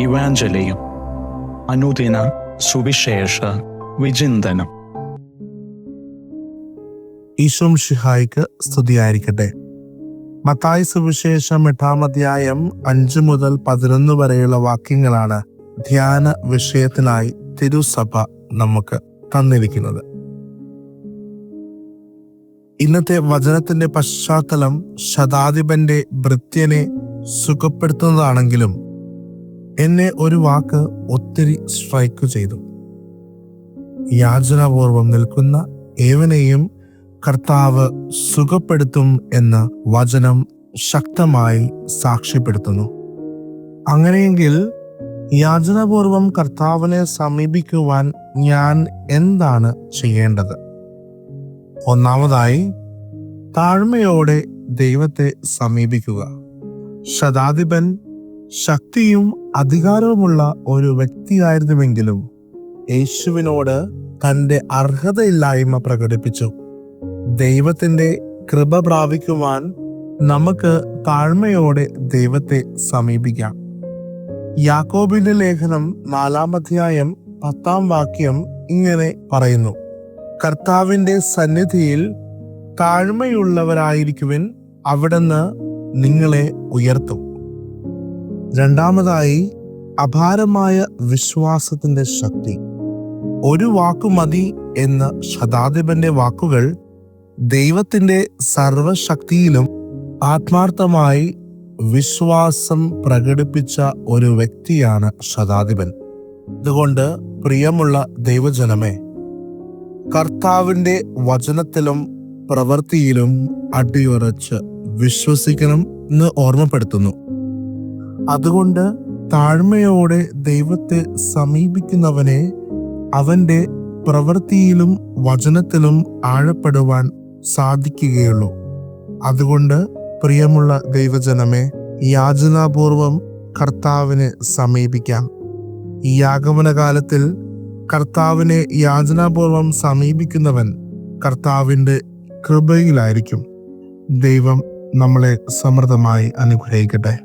ഇവാഞ്ചലിയും അനുദിന സുവിശേഷ വിചിന്തനം. ഈശോ മിശിഹായ്ക്ക് സ്തുതിയായിരിക്കട്ടെ. മത്തായി സുവിശേഷം 8-ാം അധ്യായം 5 മുതൽ 11 വരെയുള്ള വാക്യങ്ങളാണ് ധ്യാന വിഷയത്തിനായി തിരുസഭ നമുക്ക് തന്നിരിക്കുന്നത്. ഇന്നത്തെ വചനത്തിന്റെ പശ്ചാത്തലം ശതാധിപന്റെ ഭൃത്യനെ സുഖപ്പെടുത്തുന്നതാണെങ്കിലും എന്നെ ഒരു വാക്ക് ഒത്തിരി സ്ട്രൈക്ക് ചെയ്തു. യാചനാപൂർവം നിൽക്കുന്ന ഏവനെയും കർത്താവ് സുഖപ്പെടുത്തും എന്ന് വചനം ശക്തമായി സാക്ഷ്യപ്പെടുത്തുന്നു. അങ്ങനെയെങ്കിൽ യാചനാപൂർവം കർത്താവിനെ സമീപിക്കുവാൻ ഞാൻ എന്താണ് ചെയ്യേണ്ടത്? ഒന്നാമതായി, താഴ്മയോടെ ദൈവത്തെ സമീപിക്കുക. ശതാധിപൻ ശക്തിയും അധികാരവുമുള്ള ഒരു വ്യക്തിയായിരുന്നുവെങ്കിലും യേശുവിനോട് തൻ്റെ അർഹതയില്ലായ്മ പ്രകടിപ്പിച്ചു. ദൈവത്തിൻ്റെ കൃപ പ്രാപിക്കുവാൻ നമുക്ക് താഴ്മയോടെ ദൈവത്തെ സമീപിക്കാം. യാക്കോബിന്റെ ലേഖനം 4-ാം അധ്യായം 10-ാം വാക്യം ഇങ്ങനെ പറയുന്നു: കർത്താവിന്റെ സന്നിധിയിൽ താഴ്മയുള്ളവരായിരിക്കുവിൻ, അവിടുന്ന് നിങ്ങളെ ഉയർത്തും. രണ്ടാമതായി, അപാരമായ വിശ്വാസത്തിന്റെ ശക്തി. ഒരു വാക്കു മതി എന്ന ശതാധിപന്റെ വാക്കുകൾ ദൈവത്തിന്റെ സർവശക്തിയിലും ആത്മാർത്ഥമായി വിശ്വാസം പ്രകടിപ്പിച്ച ഒരു വ്യക്തിയാണ് ശതാധിപൻ. അതുകൊണ്ട് പ്രിയമുള്ള ദൈവജനമേ, കർത്താവിന്റെ വചനത്തിലും പ്രവൃത്തിയിലും അടിയുറച്ച് വിശ്വസിക്കണം എന്ന് ഓർമ്മപ്പെടുത്തുന്നു. അതുകൊണ്ട് താഴ്മയോടെ ദൈവത്തെ സമീപിക്കുന്നവനെ അവന്റെ പ്രവൃത്തിയിലും വചനത്തിലും ആഴപ്പെടുവാൻ സാധിക്കുകയുള്ളൂ. അതുകൊണ്ട് പ്രിയമുള്ള ദൈവജനമേ, യാചനാപൂർവം കർത്താവിനെ സമീപിക്കാം. ഈ ആഗമനകാലത്തിൽ കർത്താവിനെ യാചനാപൂർവം സമീപിക്കുന്നവൻ കർത്താവിൻ്റെ കൃപയിലായിരിക്കും. ദൈവം നമ്മളെ സമൃദ്ധമായി അനുഗ്രഹിക്കട്ടെ.